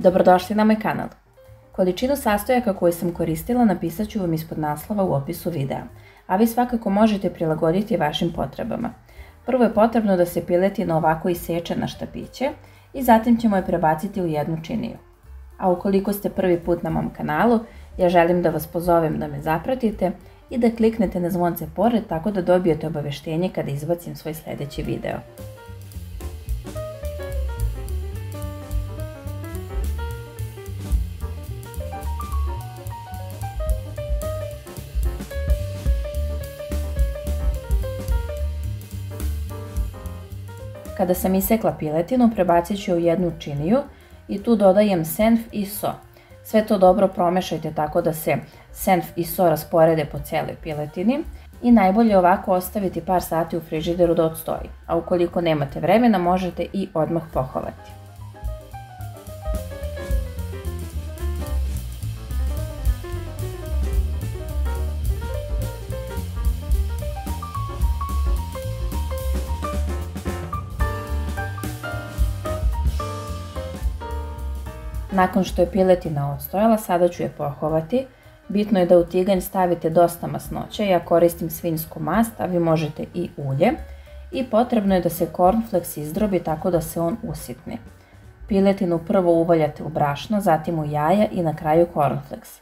Dobrodošli na moj kanal. Količinu sastojaka koju sam koristila napisat ću vam ispod naslova u opisu videa, a vi svakako možete prilagoditi vašim potrebama. Prvo je potrebno da se piletina ovako iseče na štapiće i zatim ćemo je prebaciti u jednu činiju. A ukoliko ste prvi put na mom kanalu, ja želim da vas pozovem da me zapratite i da kliknete na zvonce pored tako da dobijete obaveštenje kada izbacim svoj sljedeći video. Kada sam isekla piletinu, prebacit ću je u jednu činiju i tu dodajem senf i so. Sve to dobro promešajte tako da se senf i so rasporede po cijeloj piletini i najbolje ovako ostaviti par sati u frižideru da odstoji, a ukoliko nemate vremena možete i odmah pohovati. Nakon što je piletina odstojala, sada ću je pohovati. Bitno je da u tiganj stavite dosta masnoće, ja koristim svinjsku mast, a vi možete i ulje. I potrebno je da se cornflakes izdrobi tako da se on usitni. Piletinu prvo uvaljate u brašno, zatim u jaja i na kraju cornflakes.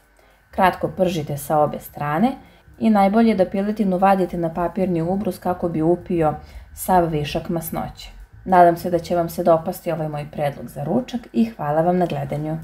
Kratko pržite sa obe strane i najbolje je da piletinu vadite na papirni ubrus kako bi upio sav višak masnoće. Nadam se da će vam se dopasti ovaj moj predlog za ručak i hvala vam na gledanju.